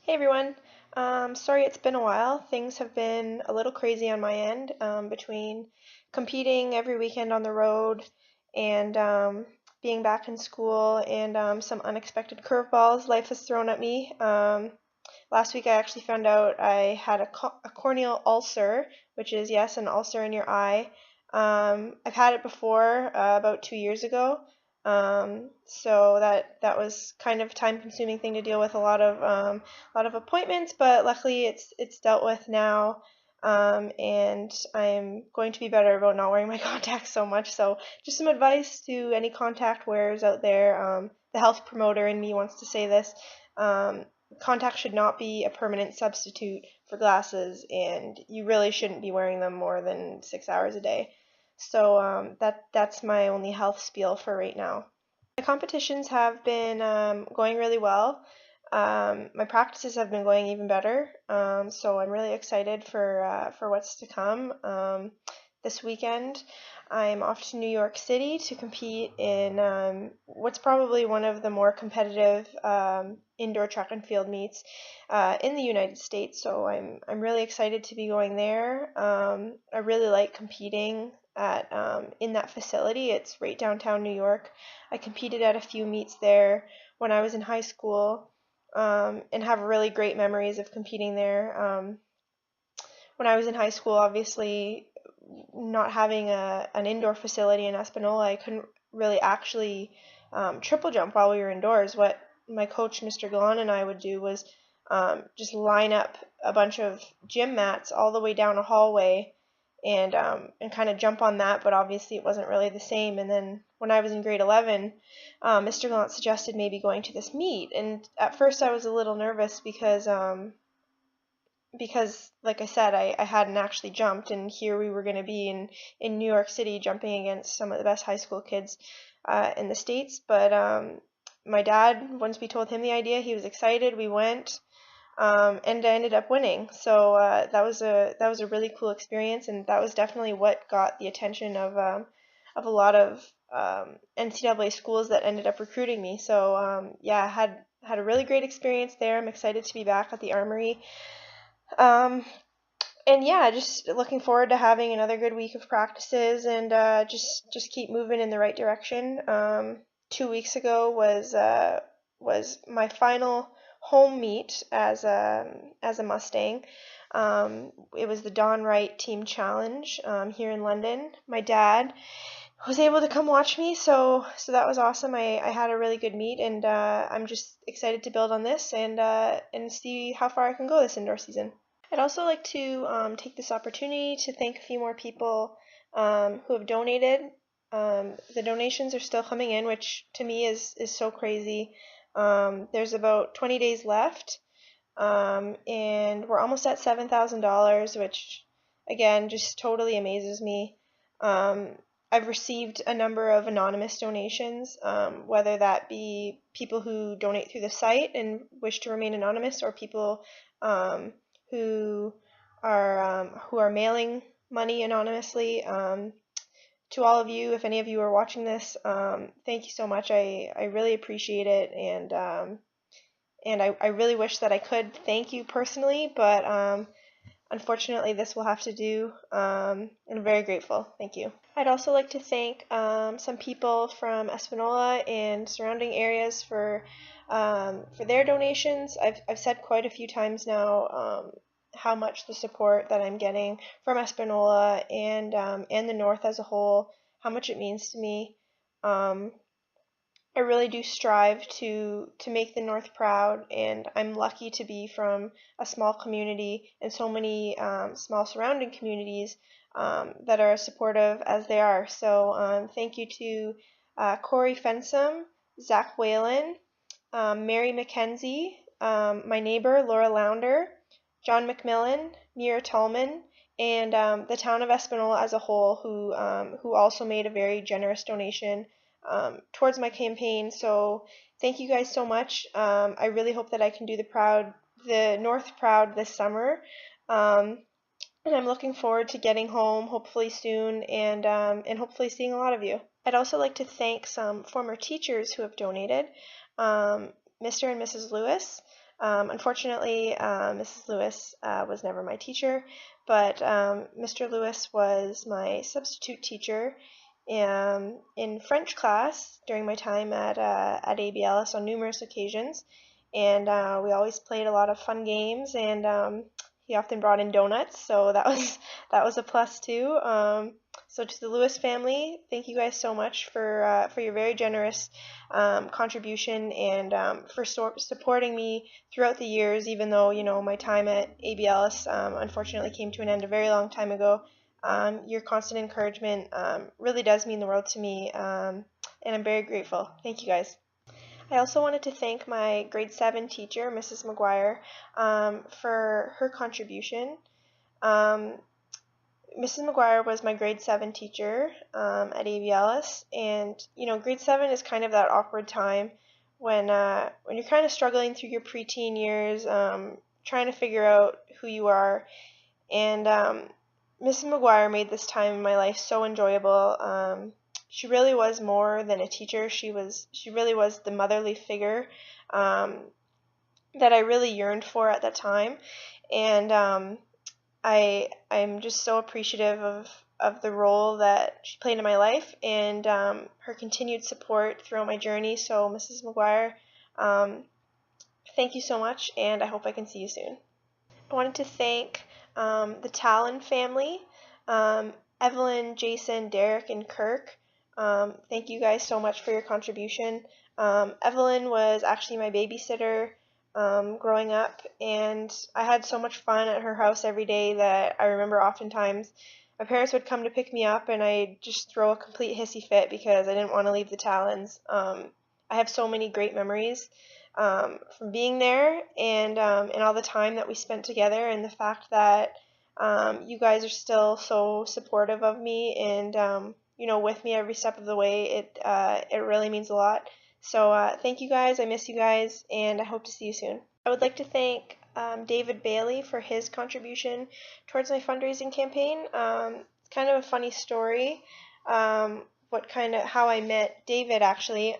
Hey everyone. Sorry it's been a while. Things have been a little crazy on my end between competing every weekend on the road and being back in school and some unexpected curveballs life has thrown at me. Last week I actually found out I had a corneal ulcer, which is, yes, an ulcer in your eye. I've had it before, about 2 years ago. So that was kind of a time-consuming thing to deal with, a lot of appointments, but luckily it's dealt with now. And I'm going to be better about not wearing my contacts so much. So just some advice to any contact wearers out there. The health promoter in me wants to say this. Contacts should not be a permanent substitute for glasses, and you really shouldn't be wearing them more than 6 hours a day. So that's my only health spiel for right now. My competitions have been going really well. My practices have been going even better. So I'm really excited for what's to come. This weekend, I'm off to New York City to compete in what's probably one of the more competitive indoor track and field meets in the United States. So I'm really excited to be going there. I really like competing at in that facility. It's right downtown New York. I competed at a few meets there when I was in high school, and have really great memories of competing there. When I was in high school, obviously, not having an indoor facility in Espanola, I couldn't really actually triple jump while we were indoors. What my coach, Mr. Galan, and I would do was just line up a bunch of gym mats all the way down a hallway and kind of jump on that, but obviously it wasn't really the same. And then when I was in grade 11, Mr. Galant suggested maybe going to this meet, and at first I was a little nervous because like I said, I hadn't actually jumped, and here we were going to be in New York City jumping against some of the best high school kids in the States. But my dad, once we told him the idea, he was excited. We went, and I ended up winning. So that was a really cool experience, and that was definitely what got the attention of a lot of NCAA schools that ended up recruiting me. So yeah, I had a really great experience there. I'm excited to be back at the Armory. Um, and yeah, just looking forward to having another good week of practices and just keep moving in the right direction. 2 weeks ago was my final home meet as a Mustang. It was the Don Wright Team Challenge here in London. My dad was able to come watch me, so that was awesome. I had a really good meet, and I'm just excited to build on this and see how far I can go this indoor season. I'd also like to take this opportunity to thank a few more people who have donated. The donations are still coming in, which to me is so crazy. There's about 20 days left, and we're almost at $7,000, which again just totally amazes me. I've received a number of anonymous donations, whether that be people who donate through the site and wish to remain anonymous, or people who are mailing money anonymously. To all of you, if any of you are watching this, thank you so much. I really appreciate it, and I really wish that I could thank you personally, but unfortunately this will have to do. And I'm very grateful. Thank you. I'd also like to thank some people from Espanola and surrounding areas for their donations. I've said quite a few times now how much the support that I'm getting from Espanola and the North as a whole, how much it means to me. I really do strive to make the North proud, and I'm lucky to be from a small community and so many small surrounding communities that are as supportive as they are. So thank you to Corey Fensom, Zach Whalen, Mary McKenzie, my neighbor Laura Lounder, John McMillan, Mira Tallman, and the town of Espanola as a whole, who also made a very generous donation towards my campaign. So thank you guys so much. I really hope that I can do the North proud this summer. And I'm looking forward to getting home hopefully soon and hopefully seeing a lot of you. I'd also like to thank some former teachers who have donated. Mr. and Mrs. Lewis, Unfortunately, Mrs. Lewis was never my teacher, but Mr. Lewis was my substitute teacher in French class during my time at ABLS on numerous occasions, and we always played a lot of fun games, and he often brought in donuts, so that was a plus too. So to the Lewis family, thank you guys so much for your very generous contribution and for supporting me throughout the years, even though, you know, my time at ABLS unfortunately came to an end a very long time ago. Your constant encouragement really does mean the world to me, and I'm very grateful. Thank you guys. I also wanted to thank my grade 7 teacher, Mrs. McGuire, for her contribution. Um, Mrs. McGuire was my grade 7 teacher at ABLS, and you know, grade 7 is kind of that awkward time when you're kind of struggling through your preteen years, trying to figure out who you are. And Mrs. McGuire made this time in my life so enjoyable. She really was more than a teacher. She really was the motherly figure that I really yearned for at that time, and I'm just so appreciative of the role that she played in my life and her continued support throughout my journey. So, Mrs. McGuire, thank you so much, and I hope I can see you soon. I wanted to thank the Talon family, Evelyn, Jason, Derek, and Kirk. Thank you guys so much for your contribution. Evelyn was actually my babysitter growing up, and I had so much fun at her house every day that I remember oftentimes my parents would come to pick me up and I'd just throw a complete hissy fit because I didn't want to leave the Talons. I have so many great memories from being there and all the time that we spent together, and the fact that you guys are still so supportive of me and you know, with me every step of the way. It really means a lot. So thank you guys. I miss you guys, and I hope to see you soon. I would like to thank David Bailey for his contribution towards my fundraising campaign. It's kind of a funny story. How I met David actually.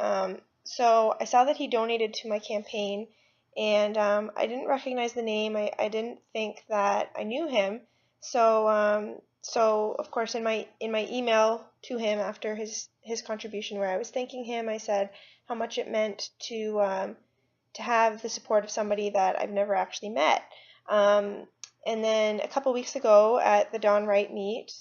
So I saw that he donated to my campaign, and I didn't recognize the name. I didn't think that I knew him. So of course in my email to him after his contribution, where I was thanking him, I said how much it meant to have the support of somebody that I've never actually met. And then a couple weeks ago at the Don Wright meet,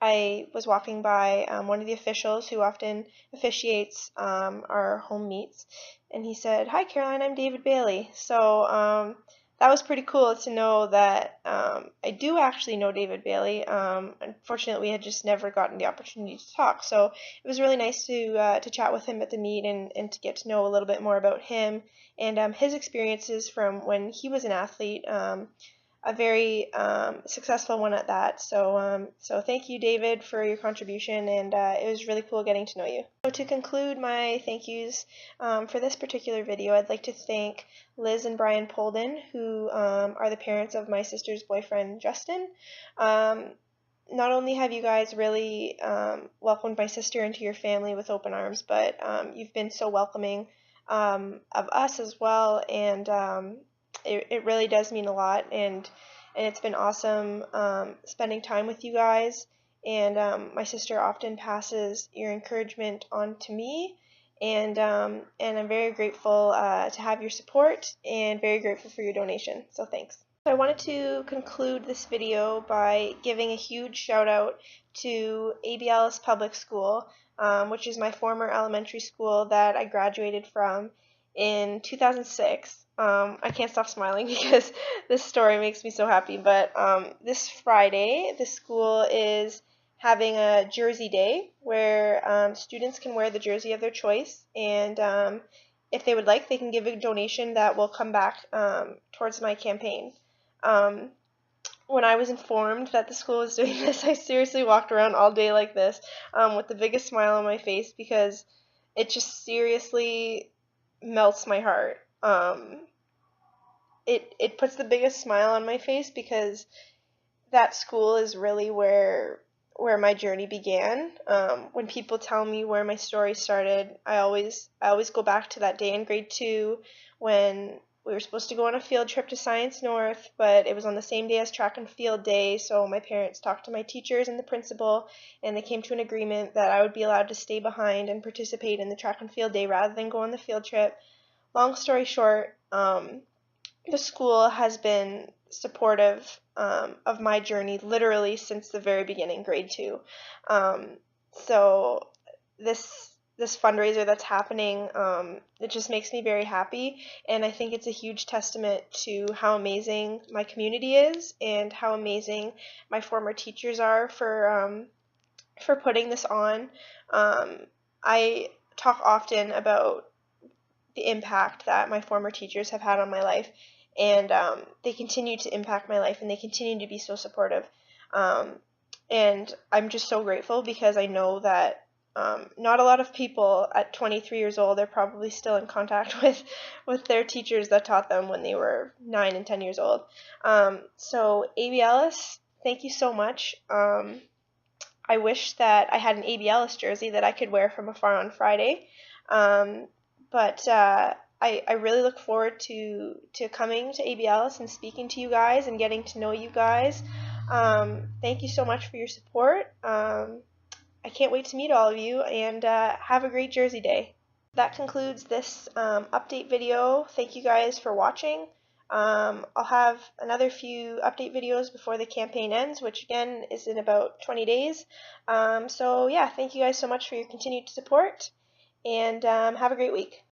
I was walking by one of the officials who often officiates our home meets, and he said, "Hi, Caroline, I'm David Bailey." So that was pretty cool to know that I do actually know David Bailey. Unfortunately, we had just never gotten the opportunity to talk, so it was really nice to chat with him at the meet and to get to know a little bit more about him and his experiences from when he was an athlete. A very successful one at that. So thank you, David, for your contribution, and it was really cool getting to know you. So to conclude my thank yous for this particular video, I'd like to thank Liz and Brian Polden, who are the parents of my sister's boyfriend, Justin. Not only have you guys really welcomed my sister into your family with open arms, but you've been so welcoming of us as well, and it really does mean a lot, and it's been awesome spending time with you guys, and my sister often passes your encouragement on to me, and I'm very grateful to have your support and very grateful for your donation, so thanks. So I wanted to conclude this video by giving a huge shout out to Ellis Public School, which is my former elementary school that I graduated from in 2006. I can't stop smiling because this story makes me so happy, but this Friday the school is having a jersey day where students can wear the jersey of their choice, and if they would like, they can give a donation that will come back towards my campaign. When I was informed that the school was doing this, I seriously walked around all day like this with the biggest smile on my face because it just seriously melts my heart. It puts the biggest smile on my face because that school is really where where my journey began. When people tell me where my story started, I always go back to that day in grade 2 when we were supposed to go on a field trip to Science North, but it was on the same day as track and field day, so my parents talked to my teachers and the principal, and they came to an agreement that I would be allowed to stay behind and participate in the track and field day rather than go on the field trip. Long story short, the school has been supportive of my journey literally since the very beginning, grade 2. So this fundraiser that's happening, it just makes me very happy, and I think it's a huge testament to how amazing my community is and how amazing my former teachers are for putting this on. I talk often about the impact that my former teachers have had on my life, and they continue to impact my life, and they continue to be so supportive. And I'm just so grateful because I know that not a lot of people at 23 years old are probably still in contact with their teachers that taught them when they were 9 and 10 years old. So A.B. Ellis, thank you so much. I wish that I had an A.B. Ellis jersey that I could wear from afar on Friday. But I really look forward to coming to A.B. Ellis and speaking to you guys and getting to know you guys. Thank you so much for your support. I can't wait to meet all of you, and have a great Jersey Day. That concludes this update video. Thank you guys for watching. I'll have another few update videos before the campaign ends, which again is in about 20 days. So yeah, thank you guys so much for your continued support, and have a great week.